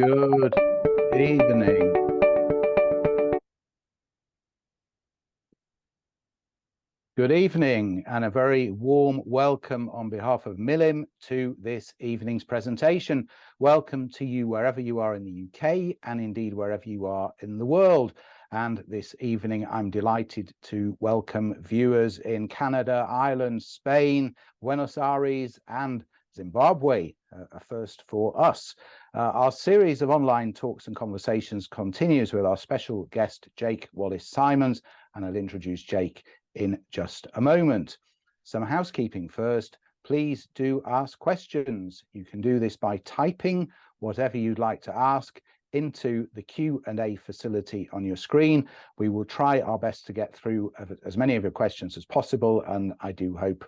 Good evening. Good evening, and a very warm welcome on behalf of Milim to this evening's presentation. Welcome to you wherever you are in the UK and indeed wherever you are in the world. And this evening, I'm delighted to welcome viewers in Canada, Ireland, Spain, Buenos Aires, and Zimbabwe, a first for us. Our series of online talks and conversations continues with our special guest, Jake Wallis Simons, and I'll introduce Jake in just a moment. Some housekeeping first. Please do ask questions. You can do this by typing whatever you'd like to ask into the Q&A facility on your screen. We will try our best to get through as many of your questions as possible, and I do hope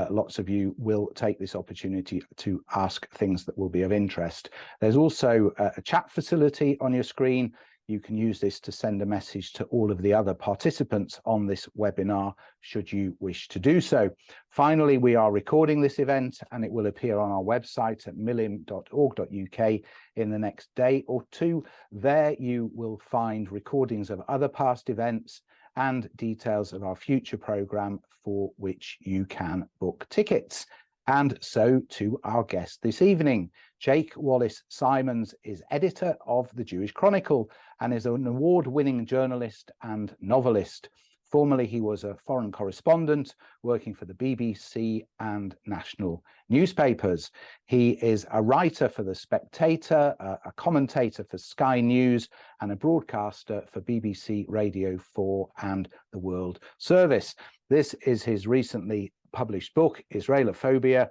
lots of you will take this opportunity to ask things that will be of interest. There's also a chat facility on your screen. You can use this to send a message to all of the other participants on this webinar, should you wish to do so. Finally, we are recording this event and it will appear on our website at milim.org.uk in the next day or two. There you will find recordings of other past events and details of our future programme for which you can book tickets. And so to our guest this evening. Jake Wallis Simons is editor of the Jewish Chronicle and is an award-winning journalist and novelist. Formerly, he was a foreign correspondent working for the BBC and national newspapers. He is a writer for The Spectator, a commentator for Sky News, and a broadcaster for BBC Radio 4 and the World Service. This is his recently published book, Israelophobia,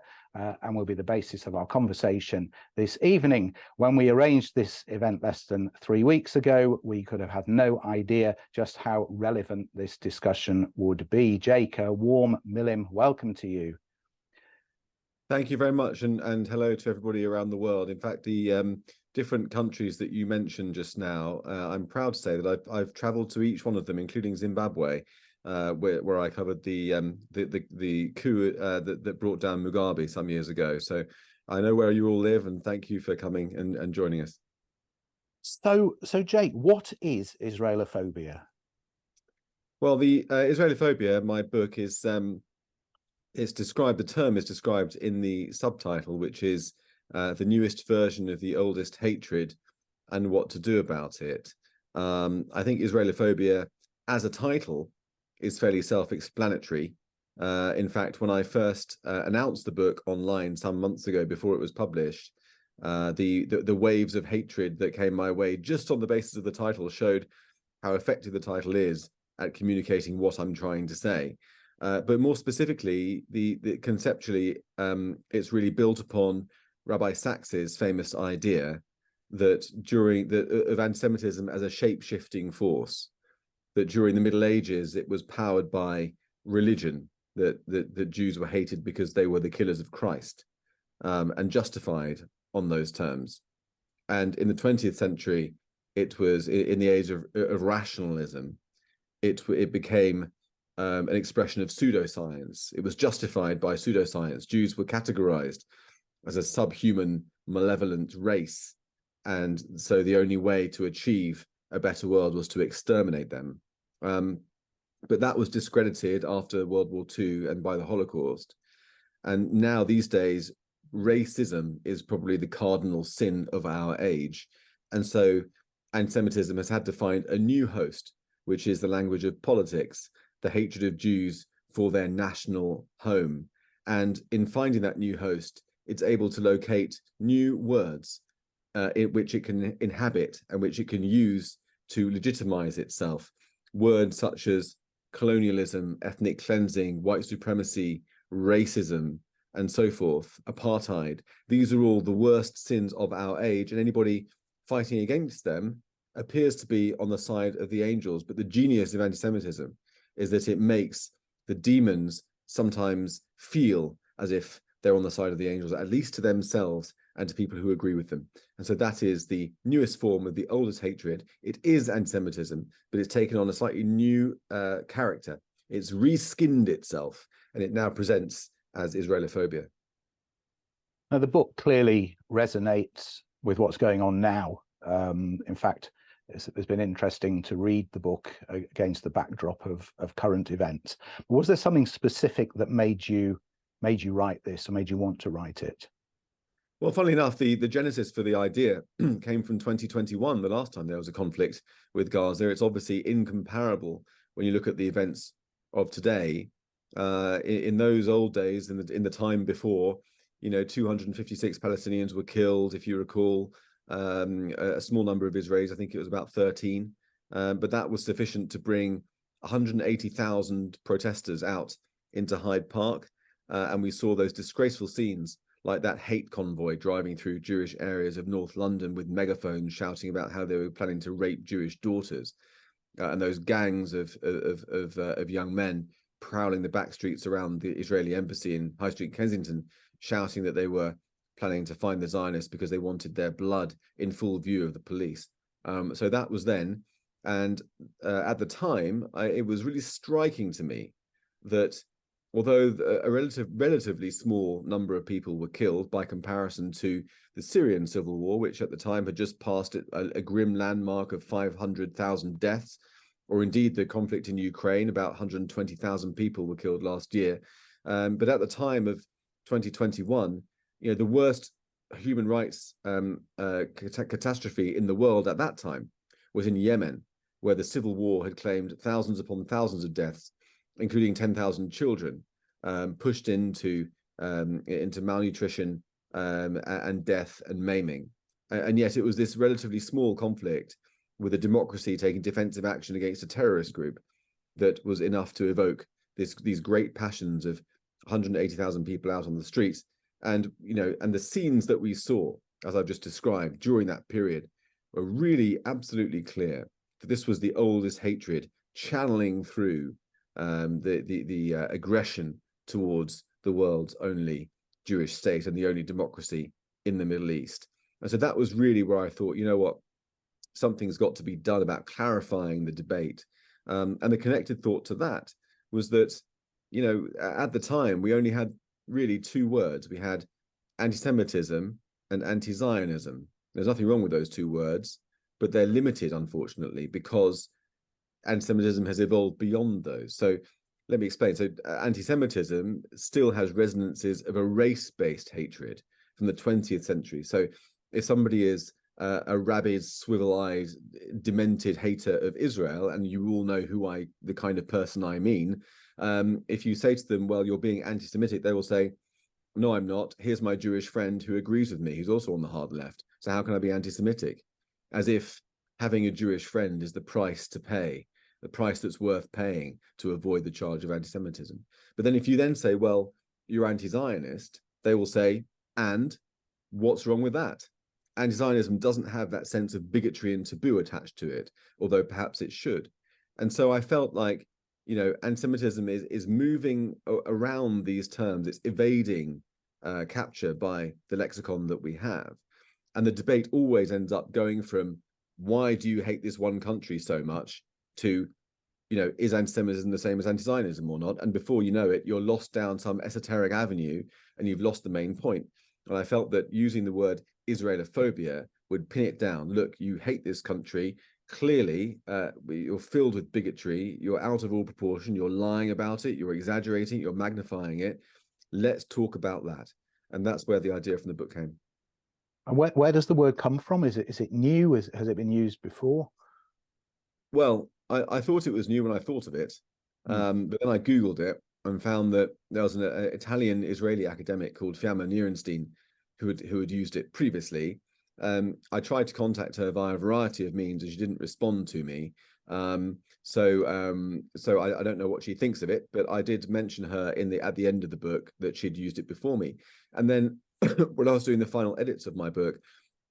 and will be the basis of our conversation this evening. When we arranged this event less than 3 weeks ago, we could have had no idea just how relevant this discussion would be. Jake, a warm Milim welcome to you. Thank you very much, and hello to everybody around the world. In fact, the different countries that you mentioned just now, I'm proud to say that I've traveled to each one of them, including Zimbabwe, where I covered the coup that brought down Mugabe some years ago. So I know where you all live, and thank you for coming and joining us. So Jake, what is Israelophobia? Well, the Israelophobia, my book, is described. The term is described in the subtitle, which is the newest version of the oldest hatred and what to do about it. I think Israelophobia, as a title, is fairly self-explanatory. In fact, when I first announced the book online some months ago before it was published, the waves of hatred that came my way just on the basis of the title showed how effective the title is at communicating what I'm trying to say. But more specifically, conceptually, it's really built upon Rabbi Sacks's famous idea that of anti-Semitism as a shape-shifting force, that during the Middle Ages it was powered by religion, that Jews were hated because they were the killers of Christ, and justified on those terms. And in the 20th century, it was in the age of rationalism, it became an expression of pseudoscience. It was justified by pseudoscience. Jews were categorized as a subhuman, malevolent race, and so the only way to achieve a better world was to exterminate them. But that was discredited after World War II and by the Holocaust. And now these days, racism is probably the cardinal sin of our age. And so anti-Semitism has had to find a new host, which is the language of politics, the hatred of Jews for their national home. And in finding that new host, it's able to locate new words in which it can inhabit and which it can use to legitimize itself. Words such as colonialism, ethnic cleansing, white supremacy, racism, and so forth, apartheid. These are all the worst sins of our age, and anybody fighting against them appears to be on the side of the angels. But the genius of anti-Semitism is that it makes the demons sometimes feel as if they're on the side of the angels, at least to themselves and to people who agree with them. And so that is the newest form of the oldest hatred. It is anti-Semitism, but it's taken on a slightly new character. It's reskinned itself, and it now presents as Israelophobia. Now, the book clearly resonates with what's going on now. In fact, it's been interesting to read the book against the backdrop of current events. Was there something specific that made you write this, or made you want to write it? Well, funnily enough, the genesis for the idea came from 2021, the last time there was a conflict with Gaza. It's obviously incomparable when you look at the events of today. In those old days, in the time before, 256 Palestinians were killed, if you recall. A small number of Israelis, I think it was about 13, but that was sufficient to bring 180,000 protesters out into Hyde Park, and we saw those disgraceful scenes, like that hate convoy driving through Jewish areas of North London with megaphones shouting about how they were planning to rape Jewish daughters, and those gangs of young men prowling the back streets around the Israeli embassy in High Street, Kensington, shouting that they were planning to find the Zionists because they wanted their blood in full view of the police. So that was then, and at the time, it was really striking to me that although a relatively small number of people were killed by comparison to the Syrian civil war, which at the time had just passed a grim landmark of 500,000 deaths, or indeed the conflict in Ukraine, about 120,000 people were killed last year. But at the time of 2021, the worst human rights catastrophe in the world at that time was in Yemen, where the civil war had claimed thousands upon thousands of deaths, including 10,000 children, pushed into malnutrition and death and maiming. And yet it was this relatively small conflict with a democracy taking defensive action against a terrorist group that was enough to evoke these great passions of 180,000 people out on the streets. And, and the scenes that we saw, as I've just described, during that period were really absolutely clear that this was the oldest hatred channeling through the aggression towards the world's only Jewish state and the only democracy in the Middle East. And so that was really where I thought, something's got to be done about clarifying the debate. And the connected thought to that was that, at the time, we only had really two words. We had anti-Semitism and anti-Zionism. There's nothing wrong with those two words, but they're limited, unfortunately, because anti-Semitism has evolved beyond those. So let me explain. So anti-Semitism still has resonances of a race-based hatred from the 20th century. So if somebody is a rabid, swivel-eyed, demented hater of Israel, and you all know the kind of person I mean, if you say to them, well, you're being anti-Semitic, they will say, no, I'm not. Here's my Jewish friend who agrees with me, who's also on the hard left. So how can I be anti-Semitic? As if having a Jewish friend is the price to pay, the price that's worth paying to avoid the charge of anti-Semitism. But then if you then say, well, you're anti-Zionist, they will say, and what's wrong with that? Anti-Zionism doesn't have that sense of bigotry and taboo attached to it, although perhaps it should. And so I felt like, anti-Semitism is moving around these terms. It's evading capture by the lexicon that we have. And the debate always ends up going from, why do you hate this one country so much, to, is anti-Semitism the same as anti-Zionism or not? And before you know it, you're lost down some esoteric avenue and you've lost the main point. And I felt that using the word Israelophobia would pin it down. Look, you hate this country. Clearly, you're filled with bigotry. You're out of all proportion. You're lying about it. You're exaggerating. You're magnifying it. Let's talk about that. And that's where the idea from the book came. And where does the word come from? Is it new? Has it been used before? Well, I thought it was new when I thought of it, but then I Googled it and found that there was an Italian-Israeli academic called Fiamma Nierenstein who had used it previously. I tried to contact her via a variety of means, and she didn't respond to me. So I don't know what she thinks of it, but I did mention her at the end of the book that she'd used it before me. And then when I was doing the final edits of my book,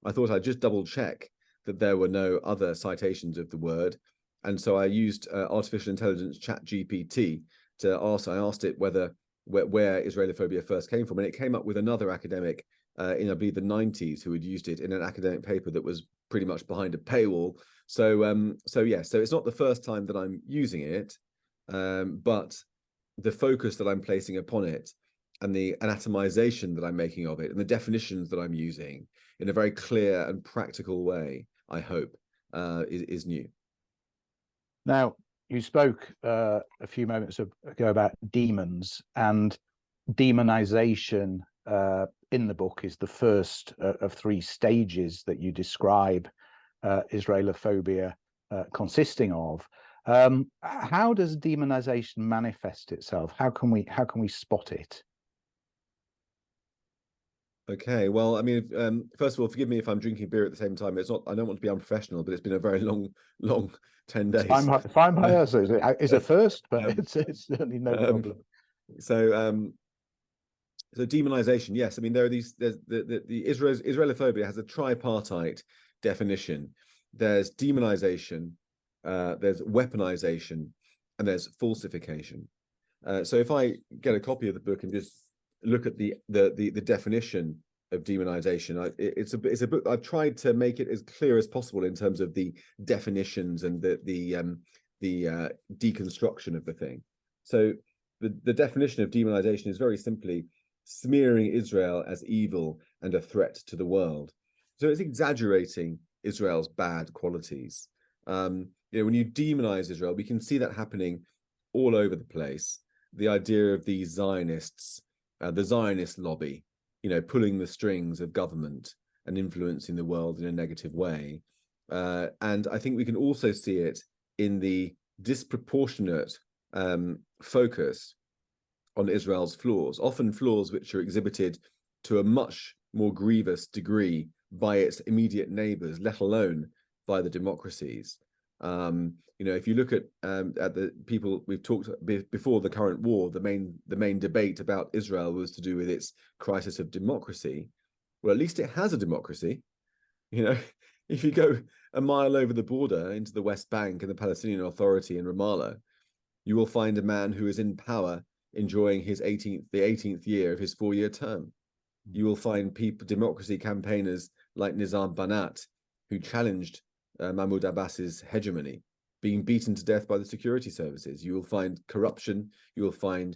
I thought I'd just double check that there were no other citations of the word. And so I used artificial intelligence ChatGPT to ask. I asked it where Israelophobia first came from, and it came up with another academic in, I believe, the 90s who had used it in an academic paper that was pretty much behind a paywall. So it's not the first time that I'm using it, but the focus that I'm placing upon it and the anatomization that I'm making of it and the definitions that I'm using in a very clear and practical way, I hope, is new. Now, you spoke a few moments ago about demons, and demonization in the book is the first of three stages that you describe Israelophobia consisting of. How does demonization manifest itself? How can we spot it? Okay, well, I mean, first of all, forgive me if I'm drinking beer at the same time. It's not, I don't want to be unprofessional, but it's been a very long 10 days. Fine by us. It's a first, but it's certainly no problem. So demonization, yes. I mean, there's the Israelophobia has a tripartite definition. There's demonization, there's weaponization, and there's falsification. So if I get a copy of the book and just look at the definition of demonization, it's a book. I've tried to make it as clear as possible in terms of the definitions and the deconstruction of the thing. So the definition of demonization is very simply smearing Israel as evil and a threat to the world. So it's exaggerating Israel's bad qualities. When you demonize Israel, we can see that happening all over the place. The idea of the Zionists, the Zionist lobby, pulling the strings of government and influencing the world in a negative way. And I think we can also see it in the disproportionate focus on Israel's flaws, often flaws which are exhibited to a much more grievous degree by its immediate neighbors, let alone by the democracies. If you look at the people we've talked before the current war, the main debate about Israel was to do with its crisis of democracy. Well, at least it has a democracy. If you go a mile over the border into the West Bank and the Palestinian Authority in Ramallah, you will find a man who is in power enjoying the 18th year of his 4-year term. You will find democracy campaigners like Nizam Banat, who challenged Mahmoud Abbas's hegemony, being beaten to death by the security services. You will find corruption. You will find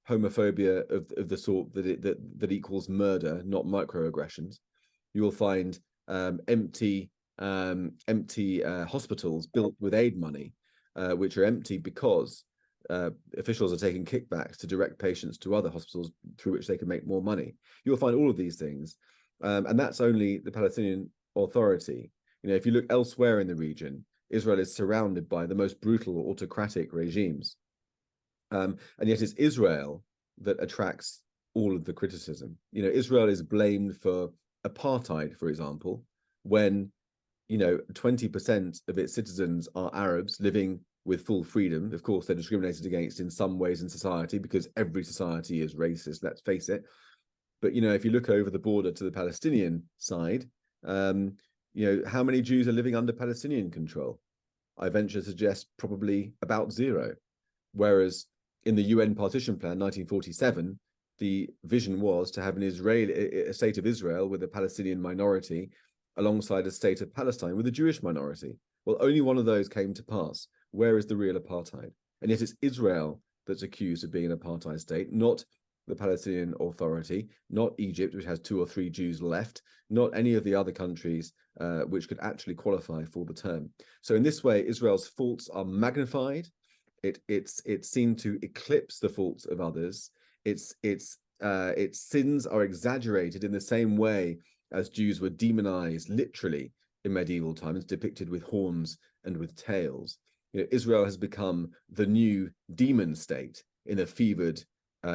homophobia of the sort that equals murder, not microaggressions. You will find empty hospitals built with aid money, which are empty because officials are taking kickbacks to direct patients to other hospitals through which they can make more money. You'll find all of these things, and that's only the Palestinian Authority. If you look elsewhere in the region, Israel is surrounded by the most brutal autocratic regimes, and yet it's Israel that attracts all of the criticism. Israel is blamed for apartheid, for example, when 20% of its citizens are Arabs living with full freedom. Of course, they're discriminated against in some ways in society because every society is racist, let's face it. But, if you look over the border to the Palestinian side, how many Jews are living under Palestinian control? I venture to suggest probably about zero. Whereas in the UN Partition Plan, 1947, the vision was to have a state of Israel with a Palestinian minority alongside a state of Palestine with a Jewish minority. Well, only one of those came to pass. Where is the real apartheid? And yet it's Israel that's accused of being an apartheid state, not the Palestinian Authority, not Egypt, which has 2 or 3 Jews left, not any of the other countries which could actually qualify for the term. So in this way, Israel's faults are magnified. It seemed to eclipse the faults of others. Its sins are exaggerated in the same way as Jews were demonized literally in medieval times, depicted with horns and with tails. Israel has become the new demon state in a fevered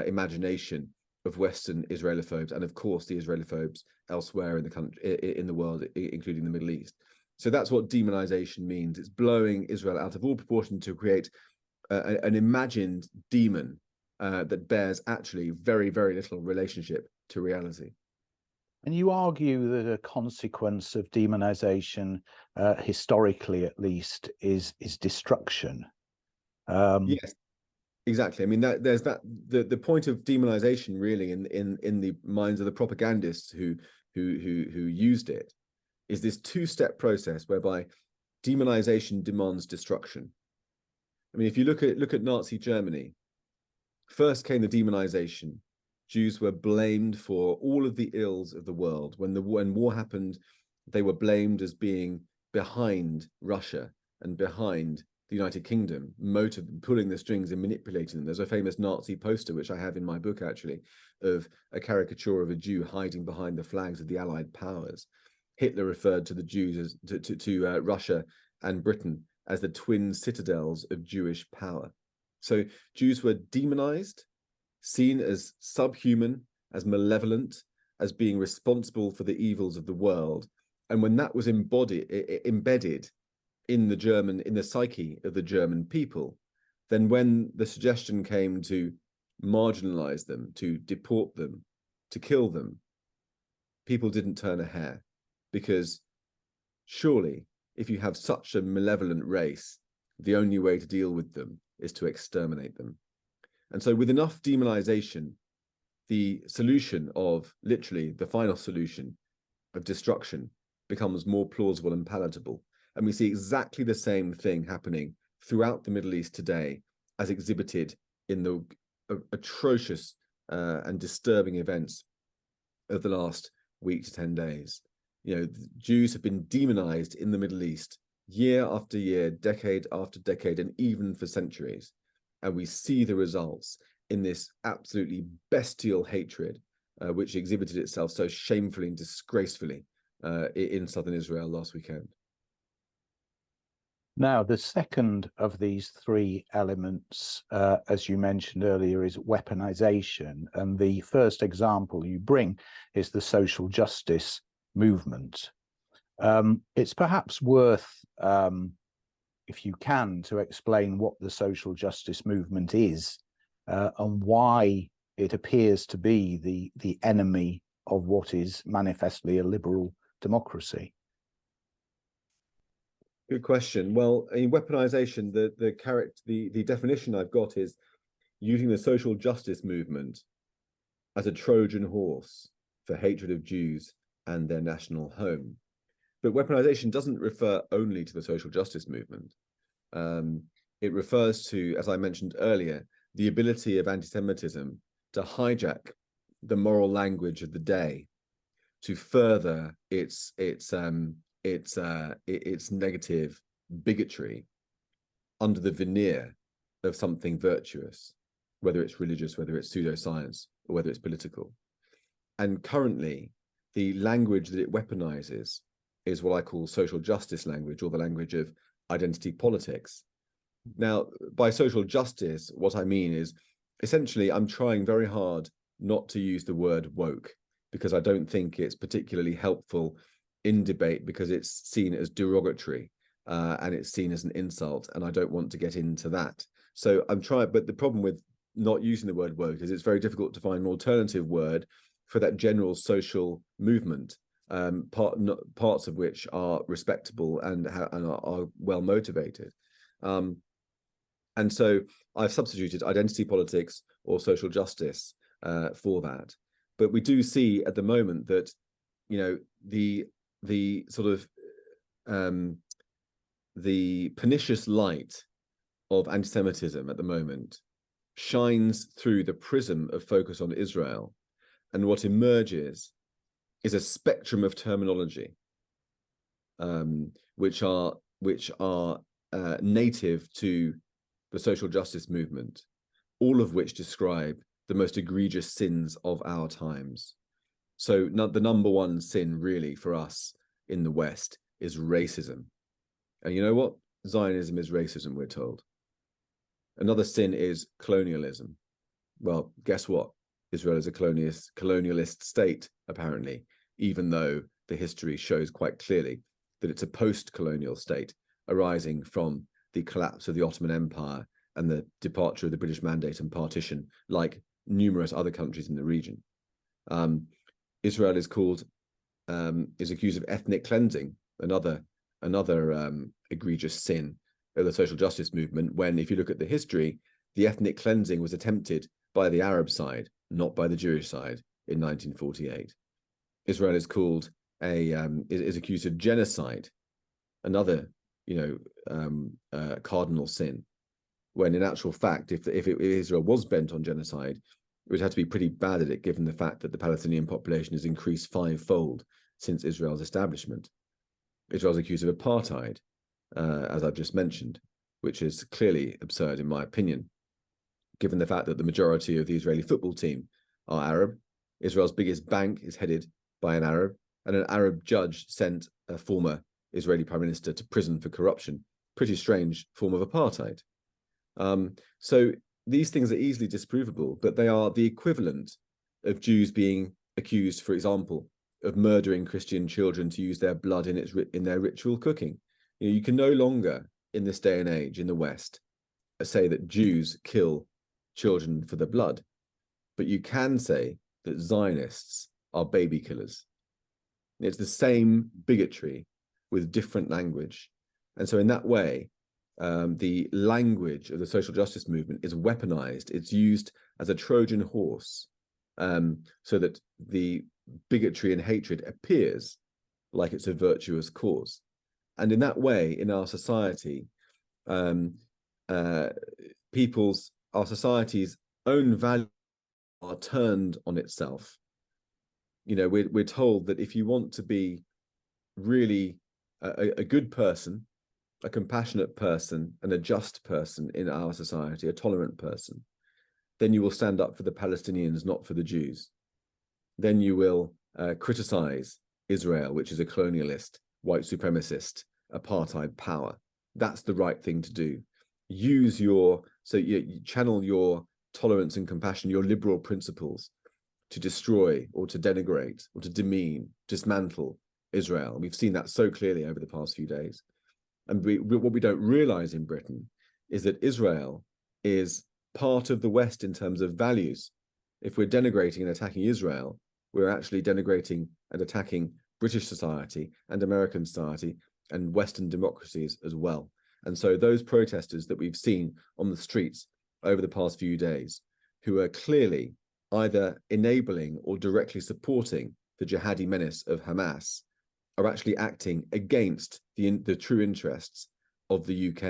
imagination of Western Israelophobes, and of course the Israelophobes elsewhere in the country, in the world, including the Middle East. So that's what demonization means. It's blowing Israel out of all proportion to create an imagined demon that bears actually very, very little relationship to reality. And you argue that a consequence of demonization, historically at least, is destruction. Yes, exactly. I mean, there's the point of demonization really in the minds of the propagandists who used it is this 2-step process whereby demonization demands destruction. I mean, if you look at Nazi Germany, first came the demonization. Jews were blamed for all of the ills of the world. When war happened, they were blamed as being behind Russia and behind the United Kingdom, pulling the strings and manipulating them. There's a famous Nazi poster, which I have in my book, actually, of a caricature of a Jew hiding behind the flags of the Allied powers. Hitler referred to the Jews to Russia and Britain as the twin citadels of Jewish power. So Jews were demonized, seen as subhuman, as malevolent, as being responsible for the evils of the world. And when that was embedded in the psyche of the German people, then when the suggestion came to marginalize them, to deport them, to kill them, people didn't turn a hair, because surely if you have such a malevolent race, the only way to deal with them is to exterminate them. And so with enough demonization, the solution of, literally the final solution of destruction, becomes more plausible and palatable. And we see exactly the same thing happening throughout the Middle East today, as exhibited in the atrocious and disturbing events of the last week to 10 days. You know, Jews have been demonized in the Middle East year after year, decade after decade, and even for centuries. And we see the results in this absolutely bestial hatred, which exhibited itself so shamefully and disgracefully in southern Israel last weekend. Now, the second of these three elements, as you mentioned earlier, is weaponization. And the first example you bring is the social justice movement. It's perhaps worth, if you can, to explain what the social justice movement is and why it appears to be the enemy of what is manifestly a liberal democracy. Good question. Well, in weaponization, the definition I've got is using the social justice movement as a Trojan horse for hatred of Jews and their national home. But weaponization doesn't refer only to the social justice movement. It refers to, as I mentioned earlier, the ability of anti-Semitism to hijack the moral language of the day to further its negative bigotry under the veneer of something virtuous, whether it's religious, whether it's pseudoscience, or whether it's political. And currently, the language that it weaponizes is what I call social justice language, or the language of identity politics. Now, by social justice, what I mean is, essentially, I'm trying very hard not to use the word woke, because I don't think it's particularly helpful in debate, because it's seen as derogatory and it's seen as an insult, and I don't want to get into that. So I'm trying, but the problem with not using the word woke is it's very difficult to find an alternative word for that general social movement, parts of which are respectable and are well motivated. And so I've substituted identity politics or social justice for that. But we do see at the moment that, you know, the sort of the pernicious light of anti-Semitism at the moment shines through the prism of focus on Israel, and what emerges is a spectrum of terminology which are native to the social justice movement, all of which describe the most egregious sins of our times. So the number one sin really for us in the West is racism. And you know what? Zionism is racism, we're told. Another sin is colonialism. Well, guess what? Israel is a colonialist state, apparently, even though the history shows quite clearly that it's a post-colonial state arising from the collapse of the Ottoman Empire and the departure of the British Mandate and partition, like numerous other countries in the region. Israel is accused of ethnic cleansing, another egregious sin of the social justice movement, when, if you look at the history, the ethnic cleansing was attempted by the Arab side, not by the Jewish side, in 1948. Israel is accused of genocide, another cardinal sin, when in actual fact, if Israel was bent on genocide, It would have to be pretty bad at it, given the fact that the Palestinian population has increased fivefold since Israel's establishment. Israel's accused of apartheid, as I've just mentioned, which is clearly absurd in my opinion, given the fact that the majority of the Israeli football team are Arab. Israel's biggest bank is headed by an Arab, and an Arab judge sent a former Israeli prime minister to prison for corruption. Pretty strange form of apartheid. So these things are easily disprovable, but they are the equivalent of Jews being accused, for example, of murdering Christian children to use their blood in their ritual cooking. You can no longer, in this day and age in the West, say that Jews kill children for the blood, but you can say that Zionists are baby killers. It's the same bigotry with different language. And so in that way, the language of the social justice movement is weaponized. It's used as a Trojan horse, so that the bigotry and hatred appears like it's a virtuous cause. And in that way, in our society, our society's own values are turned on itself. We're told that if you want to be really a good person, a compassionate person, and a just person in our society, a tolerant person, then you will stand up for the Palestinians, not for the Jews. Then you will criticize Israel, which is a colonialist, white supremacist, apartheid power. That's the right thing to do. You channel your tolerance and compassion, your liberal principles, to destroy or to denigrate or to demean, dismantle Israel. We've seen that so clearly over the past few days. And what we don't realize in Britain is that Israel is part of the West in terms of values. If we're denigrating and attacking Israel, we're actually denigrating and attacking British society and American society and Western democracies as well. And so those protesters that we've seen on the streets over the past few days, who are clearly either enabling or directly supporting the jihadi menace of Hamas, are actually acting against the true interests of the UK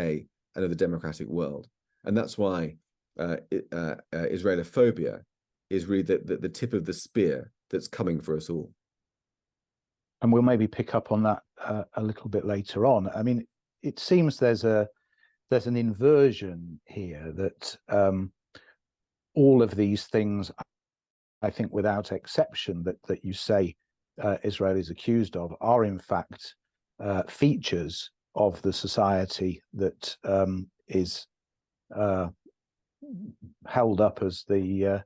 and of the democratic world. And that's why Israelophobia is really the tip of the spear that's coming for us all. And we'll maybe pick up on that a little bit later on. I mean, it seems there's an inversion here that all of these things, I think without exception, that you say Israel is accused of, are in fact features of the society that is held up as the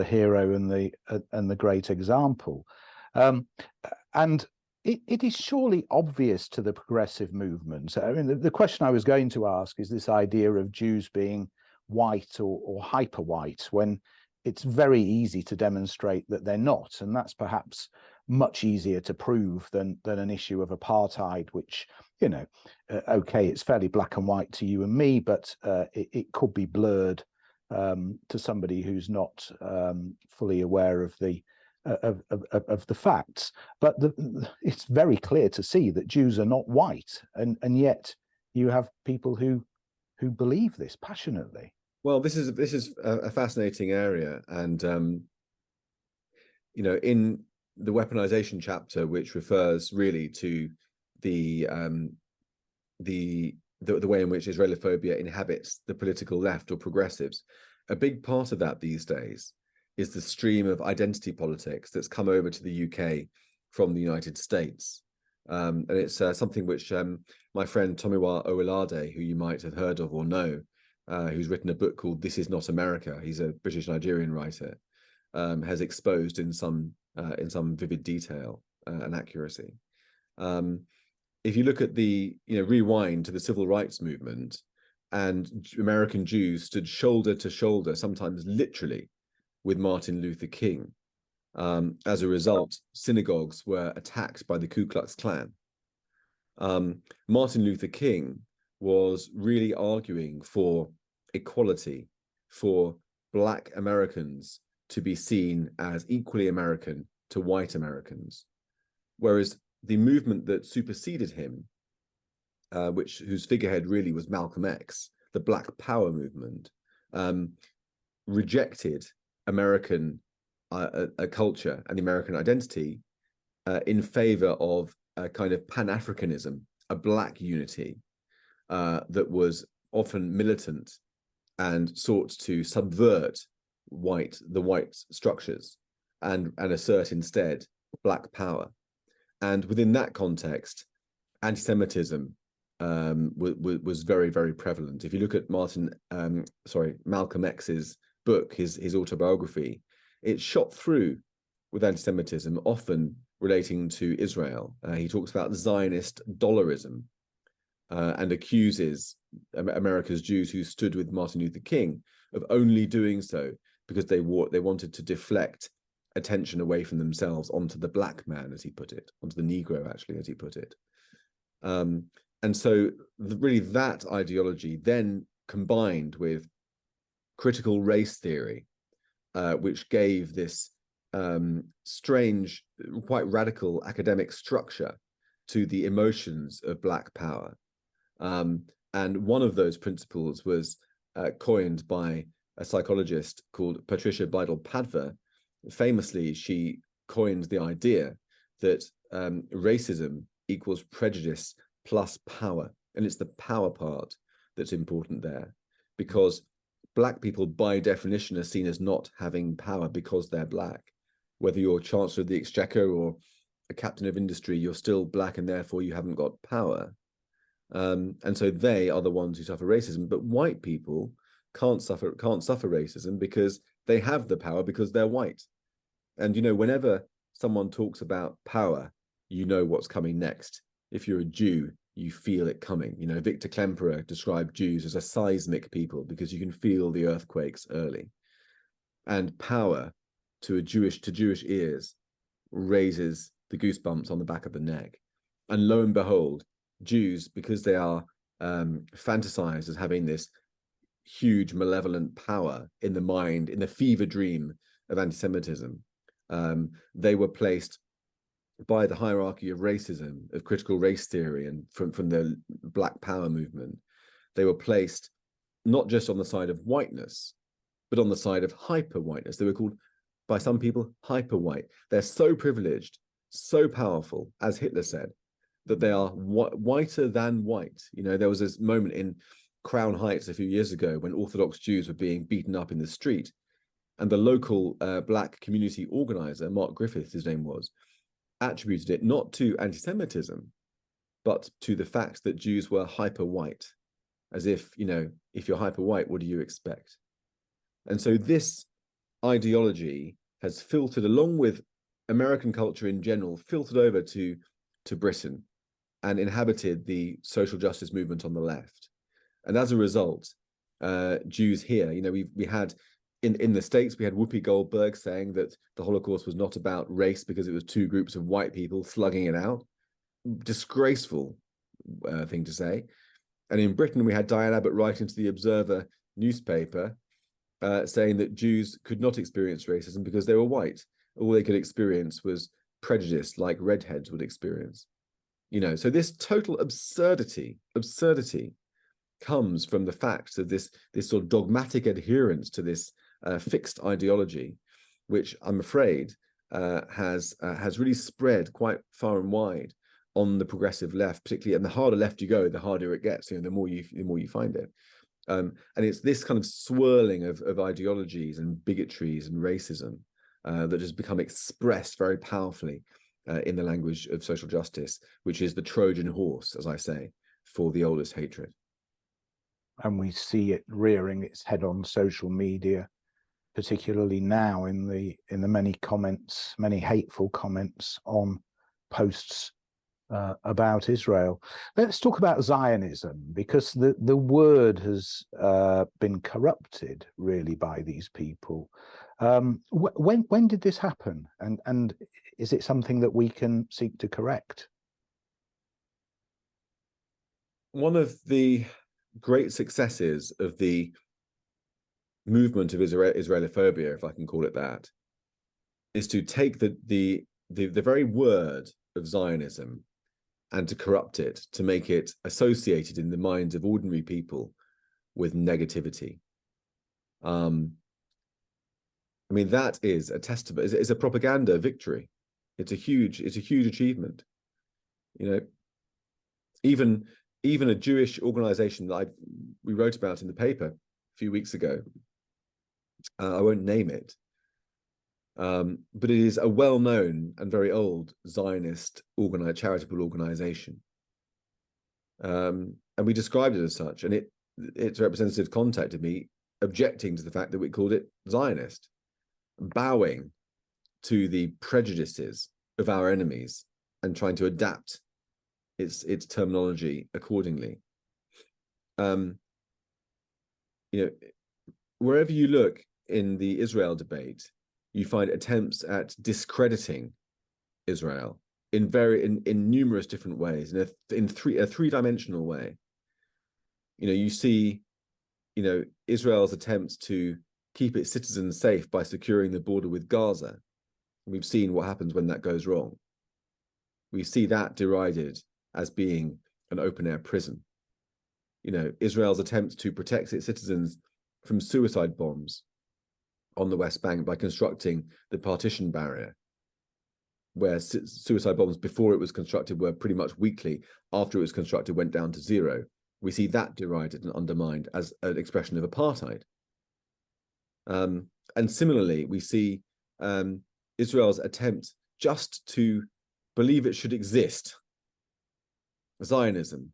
hero and the great example, and it is surely obvious to the progressive movement. I mean, the question I was going to ask is this idea of Jews being white or hyper white, when it's very easy to demonstrate that they're not, and that's perhaps much easier to prove than an issue of apartheid, which, okay, it's fairly black and white to you and me, but it could be blurred to somebody who's not fully aware of the facts. But it's very clear to see that Jews are not white, and yet you have people who believe this passionately. Well, this is a fascinating area, and in the weaponization chapter, which refers really to the way in which Israelophobia inhabits the political left or progressives, a big part of that these days is the stream of identity politics that's come over to the UK from the United States, and it's something which my friend Tomiwa Owolade, who you might have heard of or know, who's written a book called This Is Not America, he's a British Nigerian writer, has exposed in some vivid detail and accuracy. If you look at rewind to the civil rights movement, and American Jews stood shoulder to shoulder, sometimes literally, with Martin Luther King. As a result, synagogues were attacked by the Ku Klux Klan. Martin Luther King was really arguing for equality, for Black Americans to be seen as equally American to white Americans, whereas the movement that superseded him, whose figurehead really was Malcolm X, the Black Power movement, rejected American a culture and the American identity in favor of a kind of Pan-Africanism, a black unity that was often militant and sought to subvert the white structures and assert instead black power. And within that context, anti-Semitism was very, very prevalent. If you look at Malcolm X's book, his autobiography, it's shot through with anti-Semitism, often relating to Israel. He talks about Zionist dollarism and accuses America's Jews who stood with Martin Luther King of only doing so because they wanted to deflect attention away from themselves onto the black man, as he put it, onto the Negro, actually, as he put it. And so really that ideology then combined with critical race theory, which gave this strange, quite radical academic structure to the emotions of black power. And one of those principles was coined by a psychologist called Patricia Beidel-Padver. Famously, she coined the idea that racism equals prejudice plus power. And it's the power part that's important there, because black people by definition are seen as not having power because they're black. Whether you're Chancellor of the Exchequer or a captain of industry, you're still black and therefore you haven't got power. And so they are the ones who suffer racism, but white people can't suffer racism because they have the power because they're white. And, you know, whenever someone talks about power, you know what's coming next. If you're a Jew, you feel it coming. You know, Victor Klemperer described Jews as a seismic people because you can feel the earthquakes early. And power to Jewish ears raises the goosebumps on the back of the neck. And lo and behold, Jews, because they are fantasized as having this huge malevolent power in the mind, in the fever dream of anti-Semitism, they were placed by the hierarchy of racism, of critical race theory, and from the Black Power movement, they were placed not just on the side of whiteness, but on the side of hyper-whiteness. They were called, by some people, hyper-white. They're so privileged, so powerful, as Hitler said, that they are whiter than white. You know, there was this moment in Crown Heights a few years ago when Orthodox Jews were being beaten up in the street, and the local Black community organizer, Mark Griffith, his name was, attributed it not to anti-Semitism, but to the fact that Jews were hyper-white, as if, you know, if you're hyper-white, what do you expect? And so this ideology has filtered, along with American culture in general, filtered over to Britain and inhabited the social justice movement on the left. And as a result, Jews here, you know, we had in the States, we had Whoopi Goldberg saying that the Holocaust was not about race because it was two groups of white people slugging it out. Disgraceful thing to say. And in Britain, we had Diane Abbott writing to the Observer newspaper saying that Jews could not experience racism because they were white. All they could experience was prejudice like redheads would experience. You know, so this total absurdity comes from the fact of this sort of dogmatic adherence to this fixed ideology, which I'm afraid has really spread quite far and wide on the progressive left, particularly. And the harder left you go, the harder it gets. You know, the more you find it. And it's this kind of swirling of ideologies and bigotries and racism that has become expressed very powerfully in the language of social justice, which is the Trojan horse, as I say, for the oldest hatred. And we see it rearing its head on social media, particularly now in the many comments, many hateful comments on posts about Israel. Let's talk about Zionism, because the word has been corrupted really by these people. When did this happen, and is it something that we can seek to correct? One of the great successes of the movement of Israelophobia, if I can call it that, is to take the very word of Zionism and to corrupt it, to make it associated in the minds of ordinary people with negativity. I mean, that is a testament. It's a propaganda victory. It's a huge achievement. You know, even a Jewish organization that we wrote about in the paper a few weeks ago. I won't name it, but it is a well-known and very old Zionist charitable organization, and we described it as such. And its representative contacted me, objecting to the fact that we called it Zionist, bowing to the prejudices of our enemies and trying to adapt its terminology accordingly. You know, wherever you look in the Israel debate, you find attempts at discrediting Israel in numerous different ways, in a three-dimensional way. You know, you see, you know, Israel's attempts to keep its citizens safe by securing the border with Gaza. We've seen what happens when that goes wrong. We see that derided as being an open-air prison. You know, Israel's attempts to protect its citizens from suicide bombs on the West Bank by constructing the partition barrier, where suicide bombs before it was constructed were pretty much weekly. After it was constructed, went down to zero. We see that derided and undermined as an expression of apartheid. And similarly, we see Israel's attempt just to believe it should exist, Zionism,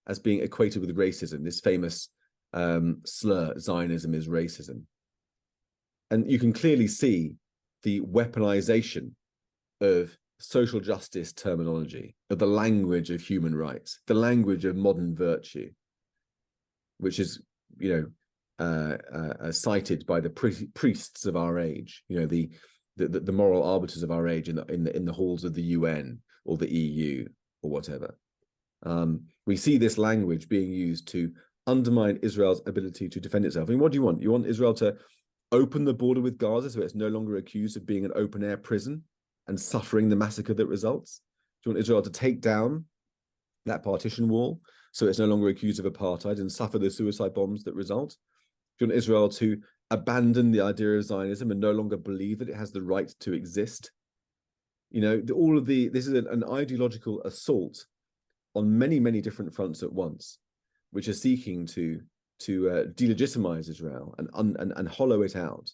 as being equated with racism, this famous slur, Zionism is racism. And you can clearly see the weaponization of social justice terminology, of the language of human rights, the language of modern virtue, which is, you know, cited by the priests of our age, you know, the moral arbiters of our age in the halls of the UN or the EU or whatever. We see this language being used to undermine Israel's ability to defend itself. I mean, what do you want? You want Israel to open the border with Gaza so it's no longer accused of being an open-air prison and suffering the massacre that results? Do you want Israel to take down that partition wall so it's no longer accused of apartheid and suffer the suicide bombs that result? Do you want Israel to abandon the idea of Zionism and no longer believe that it has the right to exist? You know, this is an ideological assault on many, many different fronts at once, which are seeking to delegitimize Israel and hollow it out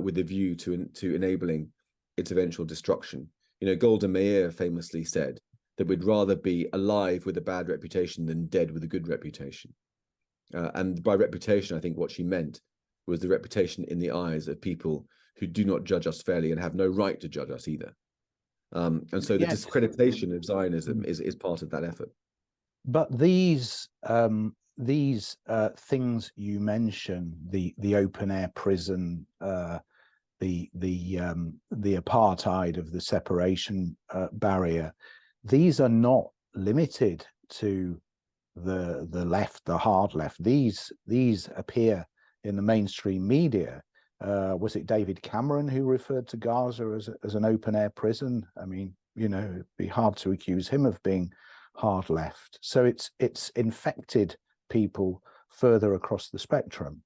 with a view to enabling its eventual destruction. You know, Golda Meir famously said that we'd rather be alive with a bad reputation than dead with a good reputation. And by reputation, I think what she meant was the reputation in the eyes of people who do not judge us fairly and have no right to judge us either. And so the discreditation of Zionism is part of that effort. But these things you mention, the open air prison, the apartheid of the separation barrier, these are not limited to the left, the hard left. These appear in the mainstream media. Was it David Cameron who referred to Gaza as an open air prison? I mean, you know, it'd be hard to accuse him of being hard left. So it's infected people further across the spectrum.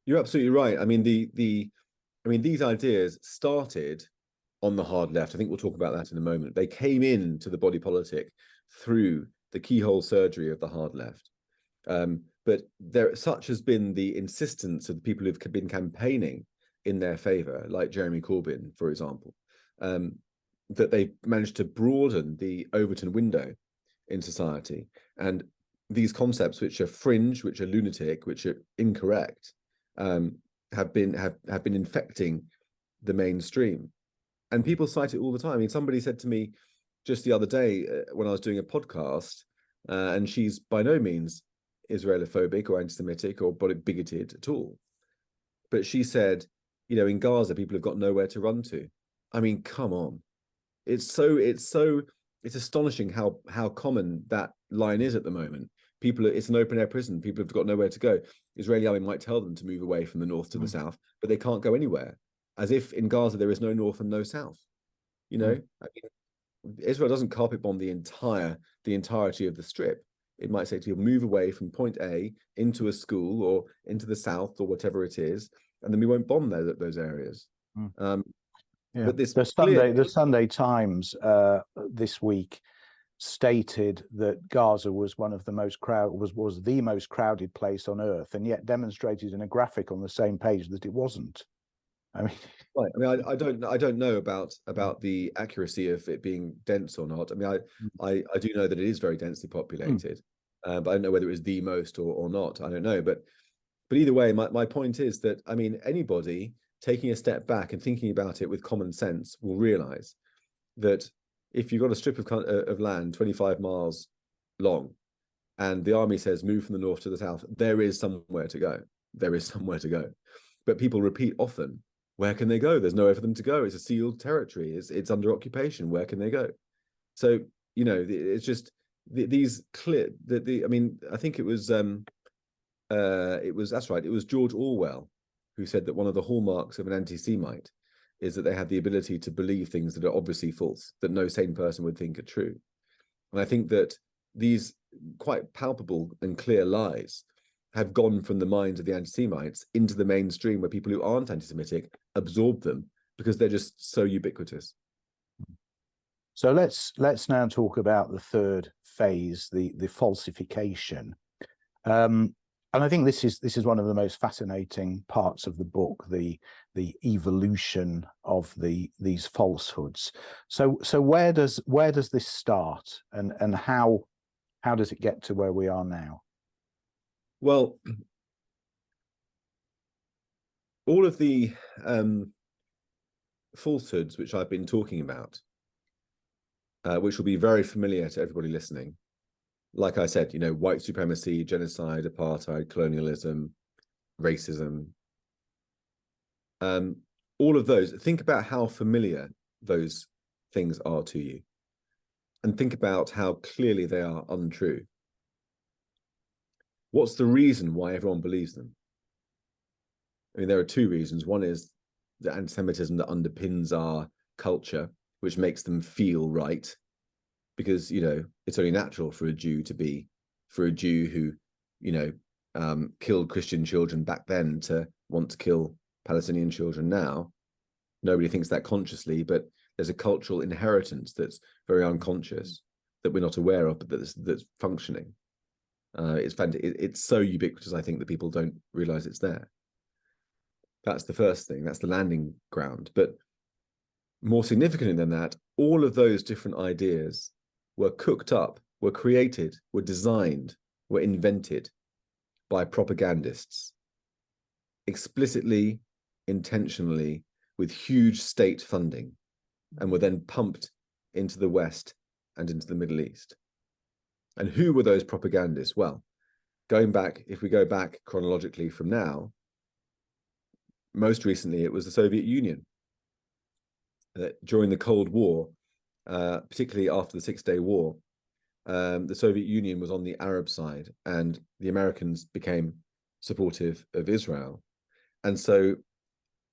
You're absolutely right. I mean, these ideas started on the hard left. I think we'll talk about that in a moment. They came into the body politic through the keyhole surgery of the hard left. But such has been the insistence of the people who've been campaigning in their favor, like Jeremy Corbyn, for example, that they managed to broaden the Overton window in society. And these concepts, which are fringe, which are lunatic, which are incorrect, have been infecting the mainstream. And people cite it all the time. I mean, somebody said to me just the other day when I was doing a podcast, and she's by no means Israelophobic or anti-Semitic or bigoted at all, but she said, you know, in Gaza people have got nowhere to run to. I mean, come on, it's astonishing how common that line is at the moment. It's an open air prison. People have got nowhere to go. Israeli army might tell them to move away from the north to the south, but they can't go anywhere, as if in Gaza there is no north and no south. You know, I mean, Israel doesn't carpet bomb the entirety of the strip. It might say to people, move away from point A into a school or into the south or whatever it is, and then we won't bomb those areas. Yeah. But this the Sunday Times this week stated that Gaza was one of the most was the most crowded place on earth, and yet demonstrated in a graphic on the same page that it wasn't. I mean, right. I mean, I don't know about the accuracy of it being dense or not. I mean, I do know that it is very densely populated, but I don't know whether it was the most or not. I don't know, but either way, my point is that, I mean, anybody taking a step back and thinking about it with common sense will realize that if you've got a strip of land 25 miles long and the army says move from the north to the south, there is somewhere to go. There is somewhere to go. But people repeat often, where can they go? There's nowhere for them to go. It's a sealed territory. It's under occupation. Where can they go? So, you know, it's just these clear I mean, I think it was that's right. It was George Orwell who said that one of the hallmarks of an anti-Semite is that they have the ability to believe things that are obviously false, that no sane person would think are true. And I think that these quite palpable and clear lies have gone from the minds of the anti-Semites into the mainstream, where people who aren't anti-Semitic absorb them because they're just so ubiquitous. So let's now talk about the third phase, the falsification. And I think this is one of the most fascinating parts of the book, the evolution of these falsehoods. So where does this start, and how does it get to where we are now? Well, all of the falsehoods which I've been talking about, which will be very familiar to everybody listening, like I said, you know, white supremacy, genocide, apartheid, colonialism, racism, all of those, think about how familiar those things are to you, and think about how clearly they are untrue. What's the reason why everyone believes them? I mean, there are two reasons. One is the anti-Semitism that underpins our culture, which makes them feel right, because, you know, it's only natural for a Jew who, you know, killed Christian children back then to want to kill Palestinian children now. Nobody thinks that consciously, but there's a cultural inheritance that's very unconscious, that we're not aware of, but that's functioning. It's so ubiquitous, I think, that people don't realize it's there. That's the first thing. That's the landing ground. But more significantly than that, all of those different ideas were cooked up, were created, were designed, were invented by propagandists, explicitly, intentionally, with huge state funding, and were then pumped into the West and into the Middle East. And who were those propagandists? Well, if we go back chronologically from now, most recently it was the Soviet Union. During the Cold War, particularly after the Six-Day War, the Soviet Union was on the Arab side, and the Americans became supportive of Israel. And so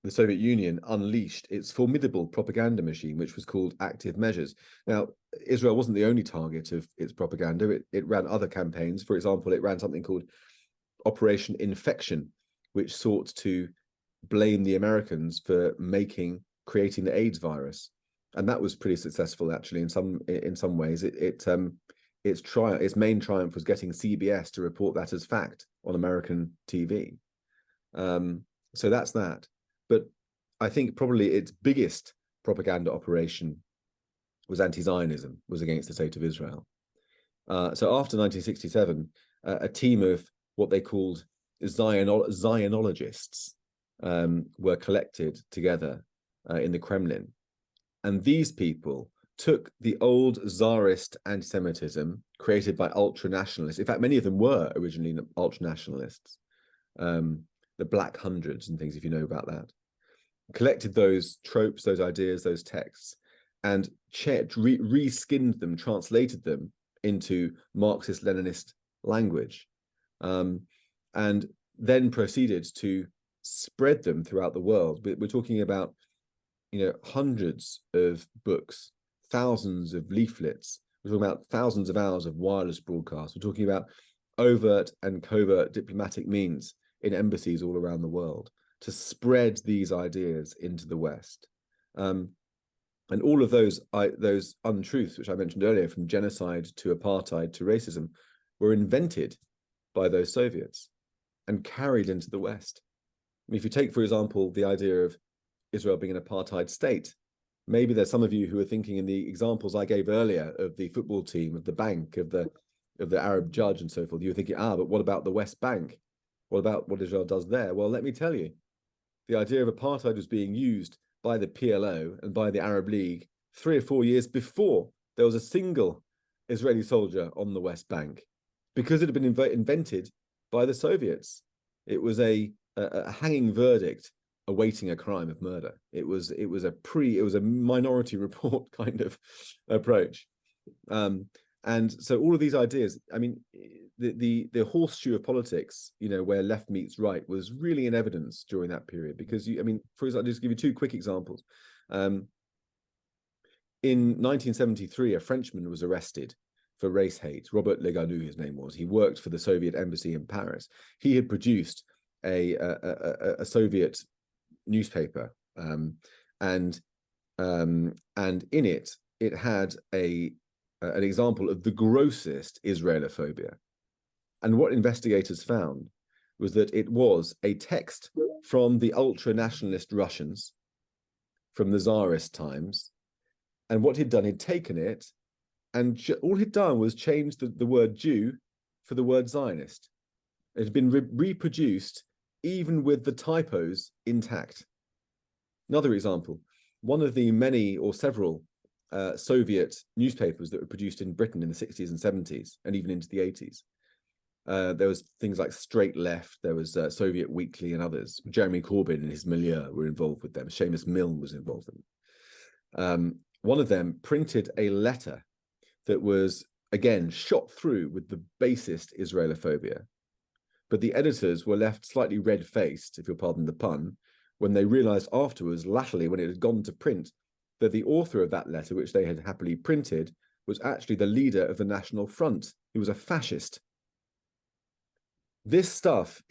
the Soviet Union unleashed its formidable propaganda machine, which was called active measures. Now, Israel wasn't the only target of its propaganda. It ran other campaigns. For example, it ran something called Operation Infection, which sought to blame the Americans for creating the AIDS virus. And that was pretty successful, actually, in some ways. Its main triumph was getting CBS to report that as fact on American TV. So that's that. But I think probably its biggest propaganda operation was anti-Zionism, was against the state of Israel. So after 1967, a team of what they called Zionologists were collected together in the Kremlin. And these people took the old Tsarist anti-Semitism created by ultra-nationalists. In fact, many of them were originally ultra-nationalists, the Black Hundreds and things, if you know about that. Collected those tropes, those ideas, those texts, and reskinned them, translated them into Marxist-Leninist language, and then proceeded to spread them throughout the world. We're talking about, you know, hundreds of books, thousands of leaflets. We're talking about thousands of hours of wireless broadcasts. We're talking about overt and covert diplomatic means in embassies all around the world to spread these ideas into the West. And all of those untruths, which I mentioned earlier, from genocide to apartheid to racism, were invented by those Soviets and carried into the West. I mean, if you take, for example, the idea of Israel being an apartheid state, maybe there's some of you who are thinking in the examples I gave earlier of the football team, of the bank, of the Arab judge and so forth, you're thinking, but what about the West Bank? What about what Israel does there? Well, let me tell you, the idea of apartheid was being used by the PLO and by the Arab League 3 or 4 years before there was a single Israeli soldier on the West Bank, because it had been invented by the Soviets. It was a hanging verdict awaiting a crime of murder. It was a Minority Report kind of approach. And so all of these ideas, I mean, the horseshoe of politics, where left meets right, was really in evidence during that period. Because for example, I'll just give you 2 quick examples. In 1973, a Frenchman was arrested for race hate. Robert Leganou, his name was. He worked for the Soviet embassy in Paris. He had produced a Soviet newspaper, and in it had an example of the grossest Israelophobia. And what investigators found was that it was a text from the ultra-nationalist Russians from the Tsarist times. And what he'd done, he'd taken it, and all he'd done was change the word Jew for the word Zionist. It had been reproduced even with the typos intact. Another example, one of the many or several Soviet newspapers that were produced in Britain in the 60s and 70s, and even into the 80s. There was things like Straight Left, there was Soviet Weekly and others. Jeremy Corbyn and his milieu were involved with them. Seamus Milne was involved in them. One of them printed a letter that was, again, shot through with the basest Israelophobia. But the editors were left slightly red-faced, if you'll pardon the pun, when they realized afterwards, latterly, when it had gone to print, that the author of that letter, which they had happily printed, was actually the leader of the National Front. He was a fascist. This stuff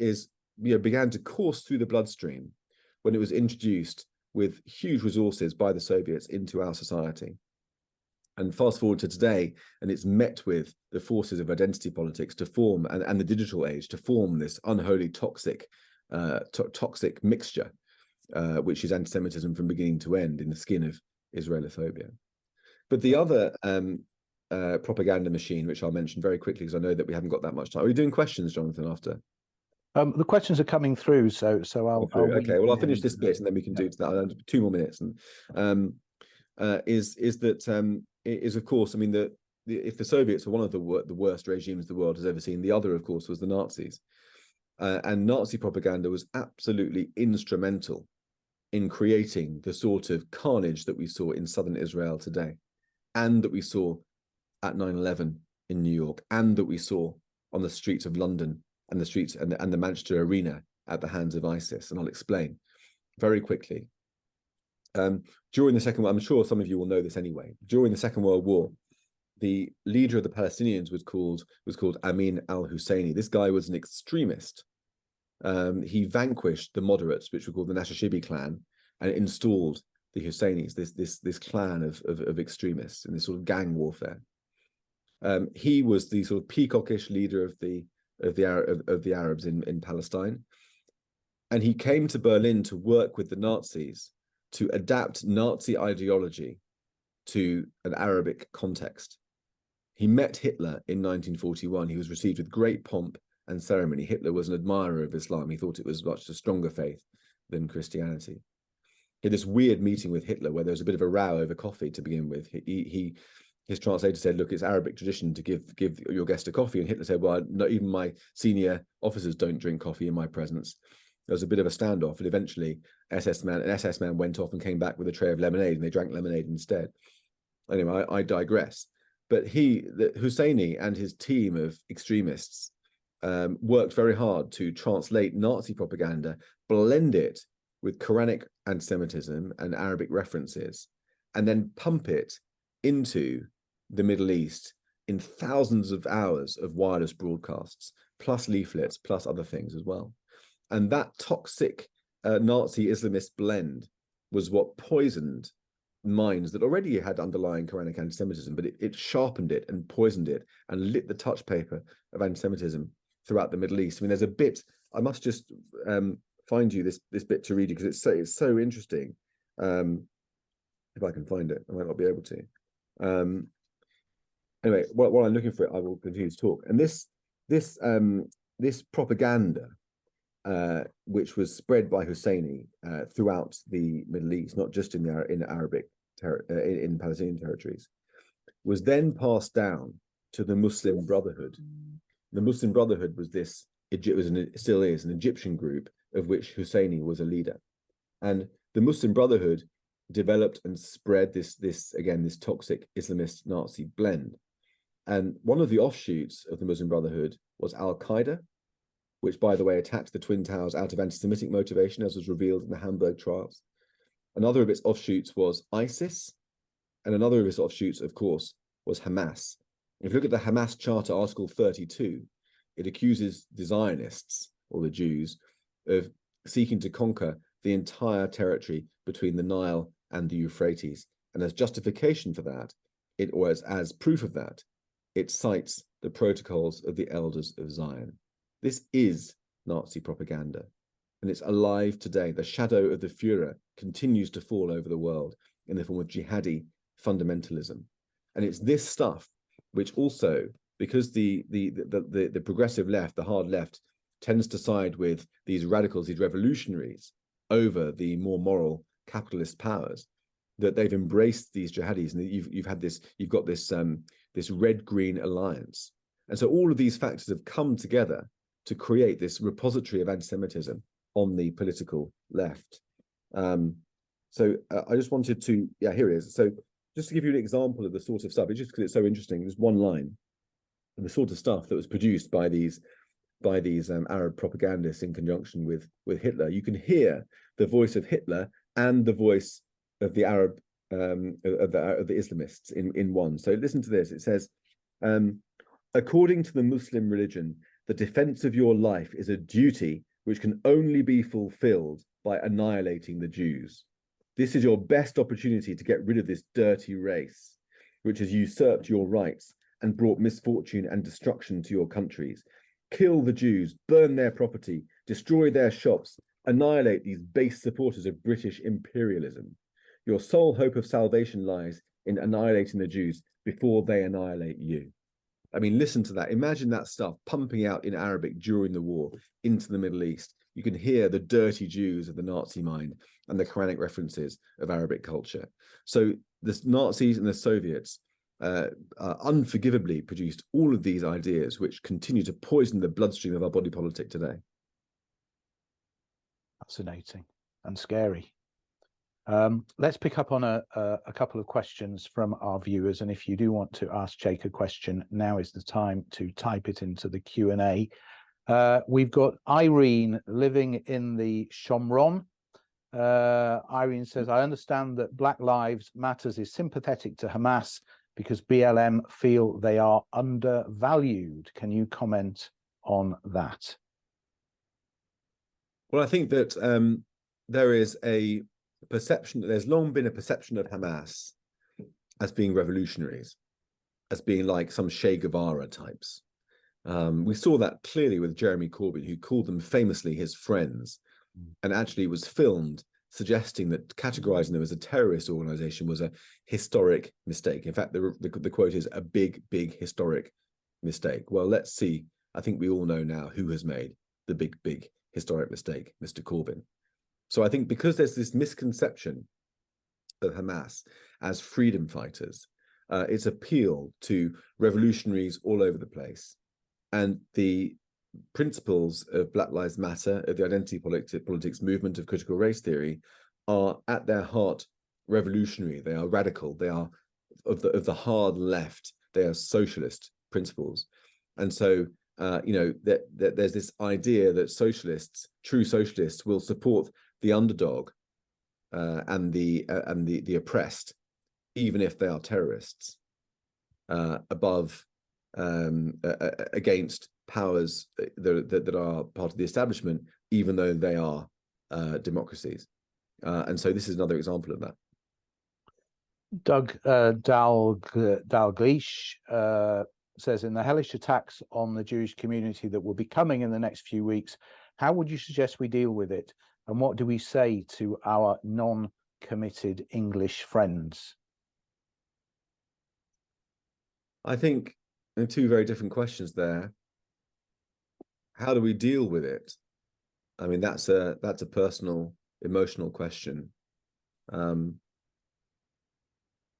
began to course through the bloodstream when it was introduced with huge resources by the Soviets into our society. And fast forward to today, and it's met with the forces of identity politics to form, and the digital age, to form this unholy, toxic mixture, which is anti-Semitism from beginning to end in the skin of Israelophobia. But the other propaganda machine, which I'll mention very quickly because I know that we haven't got that much time. Are we doing questions, Jonathan, after? The questions are coming through, so I'll okay. Well, I'll finish this bit and then we can do to that. 2 more minutes. And is of course, I mean, if the Soviets were one of the worst regimes the world has ever seen, the other, of course, was the Nazis. And Nazi propaganda was absolutely instrumental in creating the sort of carnage that we saw in southern Israel today, and that we saw at 9/11 in New York, and that we saw on the streets of London and the streets and the Manchester Arena at the hands of ISIS. And I'll explain very quickly. During the Second World, I'm sure some of you will know this anyway. During the Second World War, the leader of the Palestinians was called Amin al-Husseini. This guy was an extremist. He vanquished the moderates, which were called the Nashashibi clan, and installed the Husseinis, this clan of extremists in this sort of gang warfare. He was the sort of peacockish leader of the Arabs in Palestine, and he came to Berlin to work with the Nazis to adapt Nazi ideology to an Arabic context. He met Hitler in 1941. He was received with great pomp and ceremony. Hitler was an admirer of Islam. He thought it was much a stronger faith than Christianity. He had this weird meeting with Hitler where there was a bit of a row over coffee to begin with. His translator said, look, it's Arabic tradition to give your guest a coffee. And Hitler said, well, not even my senior officers don't drink coffee in my presence. There was a bit of a standoff, and eventually an SS man went off and came back with a tray of lemonade, and they drank lemonade instead. Anyway, I digress. But Husseini and his team of extremists worked very hard to translate Nazi propaganda, blend it with Quranic anti-Semitism and Arabic references, and then pump it into the Middle East in thousands of hours of wireless broadcasts, plus leaflets, plus other things as well. And that toxic Nazi Islamist blend was what poisoned minds that already had underlying Quranic anti-Semitism, but it sharpened it and poisoned it and lit the touch paper of anti-Semitism throughout the Middle East. I mean, there's a bit, I must just find you this bit to read you, because it's so interesting. If I can find it, I might not be able to. Anyway, while I'm looking for it, I will continue to talk. And this propaganda, which was spread by Husseini throughout the Middle East, not just in Arabic in Palestinian territories, was then passed down to the Muslim Brotherhood. The Muslim Brotherhood was still is an Egyptian group of which Husseini was a leader, and the Muslim Brotherhood developed and spread this toxic Islamist Nazi blend. And one of the offshoots of the Muslim Brotherhood was Al-Qaeda, which, by the way, attacked the Twin Towers out of anti-Semitic motivation, as was revealed in the Hamburg trials. Another of its offshoots was ISIS, and another of its offshoots, of course, was Hamas. If you look at the Hamas Charter, Article 32, it accuses the Zionists, or the Jews, of seeking to conquer the entire territory between the Nile and the Euphrates. And as justification for that, as proof of that, it cites the protocols of the elders of Zion. This is Nazi propaganda, and it's alive today. The shadow of the Führer continues to fall over the world in the form of jihadi fundamentalism. And it's this stuff which also, because the progressive left, the hard left, tends to side with these radicals, these revolutionaries, over the more moral capitalist powers, that they've embraced these jihadis, and you've got this red-green alliance. And so all of these factors have come together to create this repository of anti-Semitism on the political left. So I just wanted to, here it is. So just to give you an example of the sort of stuff, it's just because it's so interesting, there's one line, and the sort of stuff that was produced by these Arab propagandists in conjunction with Hitler. You can hear the voice of Hitler and the voice of the Arab of the Islamists in one. So listen to this. It says, according to the Muslim religion, the defense of your life is a duty which can only be fulfilled by annihilating the Jews. This is your best opportunity to get rid of this dirty race, which has usurped your rights and brought misfortune and destruction to your countries. Kill the Jews, burn their property, destroy their shops, annihilate these base supporters of British imperialism. Your sole hope of salvation lies in annihilating the Jews before they annihilate you. I mean, listen to that. Imagine that stuff pumping out in Arabic during the war into the Middle East. You can hear the dirty Jews of the Nazi mind and the Quranic references of Arabic culture. So the Nazis and the Soviets unforgivably produced all of these ideas which continue to poison the bloodstream of our body politic today. Fascinating and scary. Let's pick up on a couple of questions from our viewers, and if you do want to ask Jake a question, now is the time to type it into the Q&A. We've got Irene living in the Shomron. Irene says, I understand that Black Lives Matters is sympathetic to Hamas because BLM feel they are undervalued. Can you comment on that? Well, I think that there is a perception, there's long been a perception of Hamas as being revolutionaries, as being like some Che Guevara types. We saw that clearly with Jeremy Corbyn, who called them famously his friends, and actually was filmed suggesting that categorizing them as a terrorist organization was a historic mistake. In fact, the quote is a big, big historic mistake. Well, let's see. I think we all know now who has made the big, big historic mistake, Mr. Corbyn. So I think because there's this misconception of Hamas as freedom fighters, its appeal to revolutionaries all over the place, and the principles of Black Lives Matter, of the identity politics movement, of critical race theory, are at their heart revolutionary. They are radical. They are of the hard left. They are socialist principles. And so, there's this idea that socialists, true socialists, will support the underdog and the oppressed, even if they are terrorists, against powers that are part of the establishment, even though they are democracies. And so this is another example of that. Doug Dalgleish says, in the hellish attacks on the Jewish community that will be coming in the next few weeks, how would you suggest we deal with it? And what do we say to our non-committed English friends? I think there are two very different questions there. How do we deal with it? I mean, that's a personal, emotional question.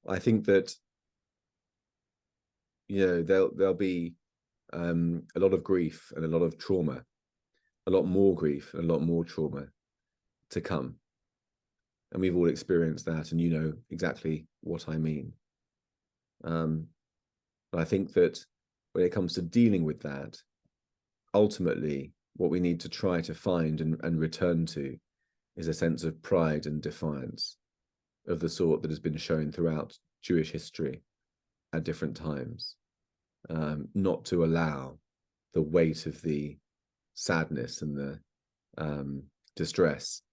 I think that, you know, there'll be a lot of grief and a lot of trauma, a lot more grief and a lot more trauma to come. And we've all experienced that, and you know exactly what I mean. But I think that when it comes to dealing with that, ultimately, what we need to try to find and return to is a sense of pride and defiance of the sort that has been shown throughout Jewish history at different times, not to allow the weight of the sadness and the distress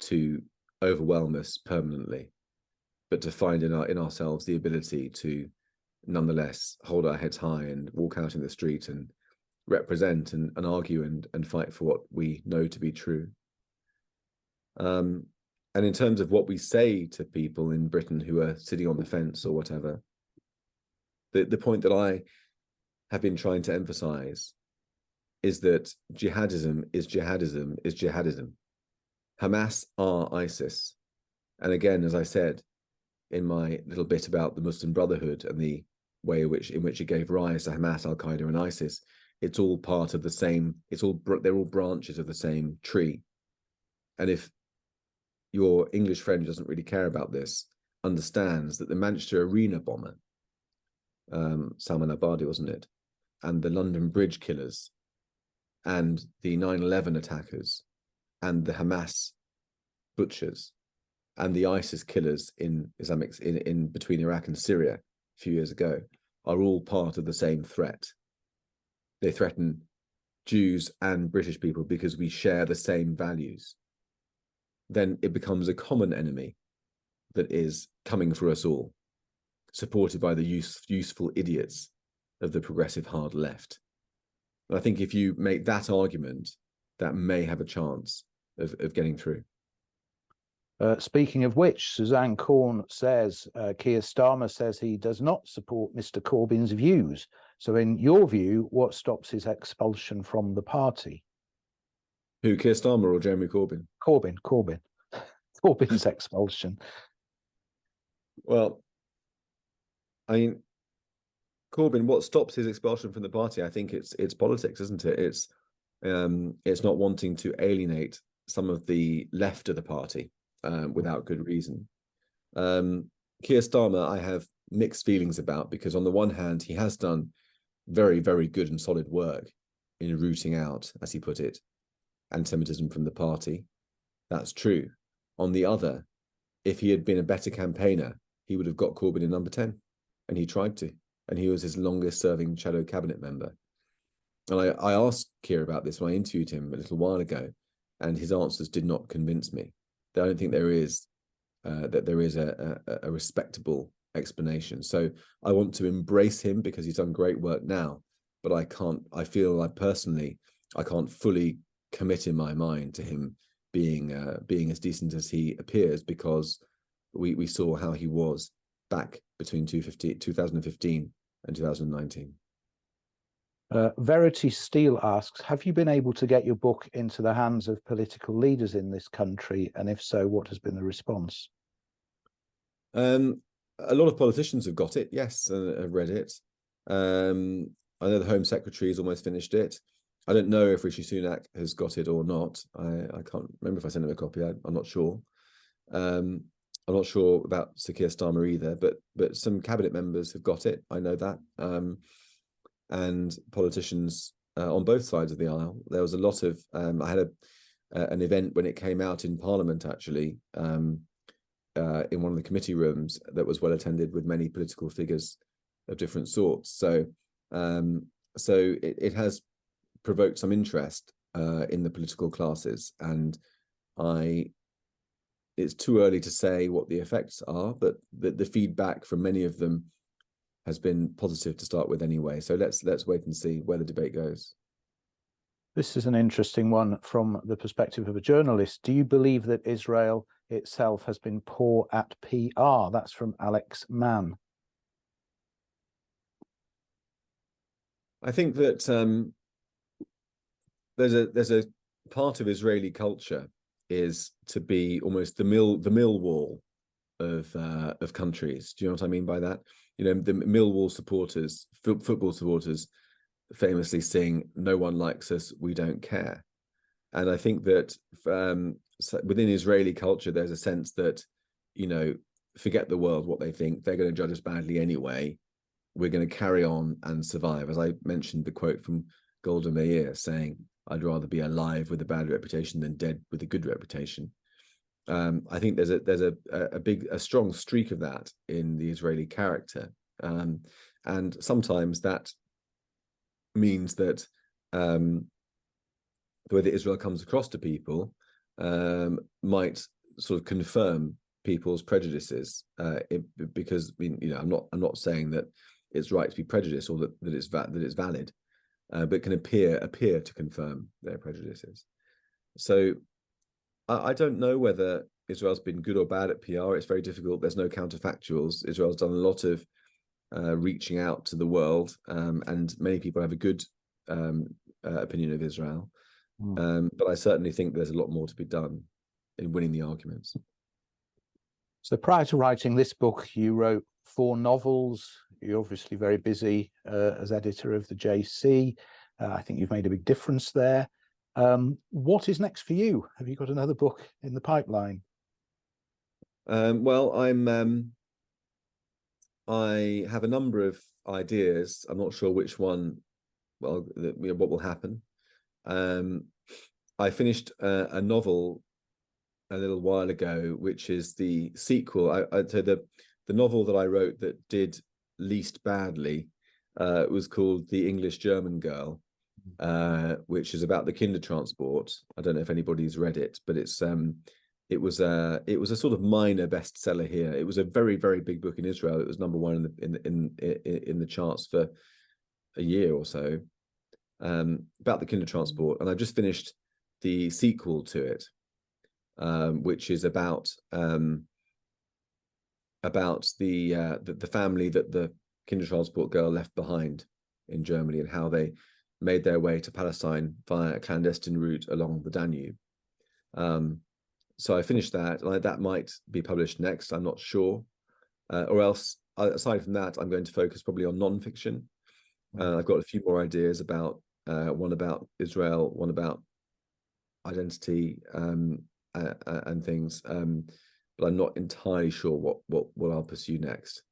to overwhelm us permanently, but to find in ourselves the ability to nonetheless hold our heads high and walk out in the street and represent and argue and fight for what we know to be true. And in terms of what we say to people in Britain who are sitting on the fence or whatever, the point that I have been trying to emphasize is that jihadism is jihadism is jihadism. Hamas are ISIS. And again, as I said in my little bit about the Muslim Brotherhood and the way in which it gave rise to Hamas, Al Qaeda, and ISIS, it's all part of the same. They're all branches of the same tree. And if your English friend who doesn't really care about this understands that the Manchester Arena bomber, Salman Abadi, wasn't it, and the London Bridge killers, and the 9/11 attackers, and the Hamas butchers, and the ISIS killers in between Iraq and Syria a few years ago, are all part of the same threat. They threaten Jews and British people because we share the same values. Then it becomes a common enemy that is coming for us all, supported by the useful idiots of the progressive hard left. And I think if you make that argument, that may have a chance of getting through. Speaking of which, Suzanne Korn says, Keir Starmer says he does not support Mr. Corbyn's views. So in your view, what stops his expulsion from the party? Who, Keir Starmer or Jeremy Corbyn? Corbyn. Corbyn's expulsion. Well, I mean, Corbyn, what stops his expulsion from the party? I think it's politics, isn't it? It's not wanting to alienate some of the left of the party without good reason. Keir Starmer, I have mixed feelings about, because on the one hand, he has done very, very good and solid work in rooting out, as he put it, anti-Semitism from the party. That's true. On the other, if he had been a better campaigner, he would have got Corbyn in number 10, and he tried to, and he was his longest serving shadow cabinet member. And I asked Keir about this when I interviewed him a little while ago, and his answers did not convince me. I don't think there is a respectable explanation. So I want to embrace him because he's done great work now, but I feel like personally, I can't fully commit in my mind to him being as decent as he appears, because we saw how he was back between 2015 and 2019. Verity Steele asks, have you been able to get your book into the hands of political leaders in this country? And if so, what has been the response? A lot of politicians have got it, yes, and have read it. I know the Home Secretary has almost finished it. I don't know if Rishi Sunak has got it or not. I can't remember if I sent him a copy. I'm not sure. I'm not sure about Sir Keir Starmer either, but some cabinet members have got it. I know that. And politicians on both sides of the aisle. There was a lot of, I had an event when it came out in Parliament, actually, in one of the committee rooms that was well attended with many political figures of different sorts. So it has provoked some interest in the political classes, and it's too early to say what the effects are, but the feedback from many of them has been positive to start with anyway. So let's wait and see where the debate goes. This is an interesting one from the perspective of a journalist. Do you believe that Israel itself has been poor at PR? That's from Alex Mann. I think that there's a part of Israeli culture is to be almost the Millwall of countries. Do you know what I mean by that? You know, the Millwall supporters, football supporters, famously sing, "No one likes us, we don't care." And I think that within Israeli culture, there's a sense that, you know, forget the world, what they think, they're going to judge us badly anyway. We're going to carry on and survive. As I mentioned, the quote from Golda Meir saying, "I'd rather be alive with a bad reputation than dead with a good reputation." I think there's a strong streak of that in the Israeli character, and sometimes that means that the way that Israel comes across to people might sort of confirm people's prejudices, because you know, I'm not saying that it's right to be prejudiced or that it's valid, but can appear to confirm their prejudices. So I don't know whether Israel's been good or bad at PR. It's very difficult. There's no counterfactuals. Israel's done a lot of reaching out to the world, and many people have a good opinion of Israel. But I certainly think there's a lot more to be done in winning the arguments. So prior to writing this book, you wrote 4 novels. You're obviously very busy as editor of the JC. I think you've made a big difference there. What is next for you? Have you got another book in the pipeline? Well, I have a number of ideas. I'm not sure which one, well, what will happen. I finished a novel a little while ago, which is the sequel. I'd say the novel that I wrote that did least badly was called The English-German Girl, which is about the Kindertransport. I don't know if anybody's read it, but it was a sort of minor bestseller here. It was a very, very big book in Israel. It was #1 in the charts for a year or so, about the Kindertransport. And I've just finished the sequel to it, which is about the family that the Kindertransport girl left behind in Germany, and how they made their way to Palestine via a clandestine route along the Danube. So I finished that, and that might be published next. I'm not sure. Or else, aside from that, I'm going to focus probably on non-fiction. I've got a few more ideas about one about Israel, one about identity, and things, but I'm not entirely sure what I'll pursue next.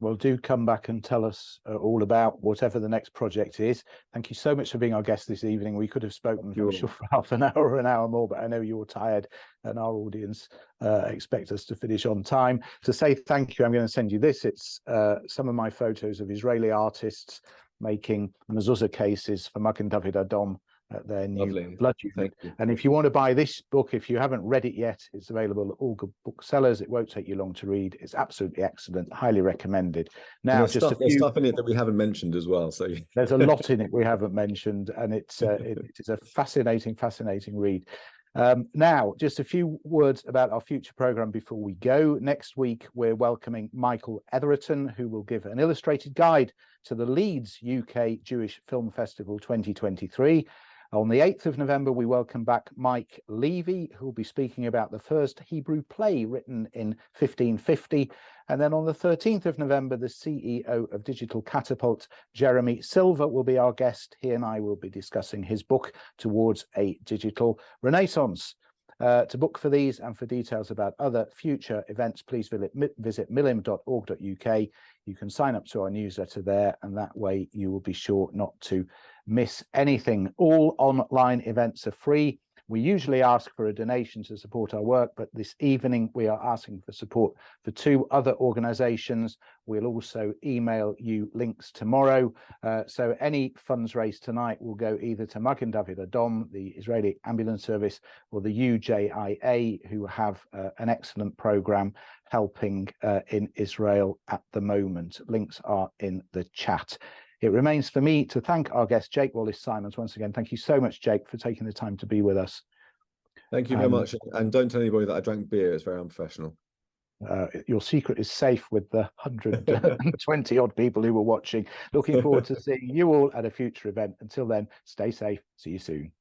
Well, do come back and tell us all about whatever the next project is. Thank you so much for being our guest this evening. We could have spoken, I'm sure, for half an hour or an hour more, but I know you're tired and our audience expect us to finish on time. To say thank you, I'm going to send you this. It's some of my photos of Israeli artists making mezuzah cases for Magen David Adom at their new blood unit. And if you want to buy this book, if you haven't read it yet, it's available at all good booksellers. It won't take you long to read. It's absolutely excellent, highly recommended. Now, there's stuff in it that we haven't mentioned as well. So there's a lot in it we haven't mentioned, and it is a fascinating read. Now, just a few words about our future program before we go. Next week, we're welcoming Michael Etherington, who will give an illustrated guide to the Leeds UK Jewish Film Festival 2023. On the 8th of November, we welcome back Mike Levy, who will be speaking about the first Hebrew play written in 1550. And then on the 13th of November, the CEO of Digital Catapult, Jeremy Silver, will be our guest. He and I will be discussing his book, Towards a Digital Renaissance. To book for these and for details about other future events, please visit milim.org.uk. You can sign up to our newsletter there, and that way you will be sure not to miss anything. All online events are free. We usually ask for a donation to support our work, but this evening we are asking for support for 2 other organisations. We'll also email you links tomorrow. So any funds raised tonight will go either to Magen David Adom, the Israeli Ambulance Service, or the UJIA, who have an excellent programme helping in Israel at the moment. Links are in the chat. It remains for me to thank our guest, Jake Wallis Simons. Once again, thank you so much, Jake, for taking the time to be with us. Thank you very much. And don't tell anybody that I drank beer. It's very unprofessional. Your secret is safe with the 120 odd people who were watching. Looking forward to seeing you all at a future event. Until then, stay safe. See you soon.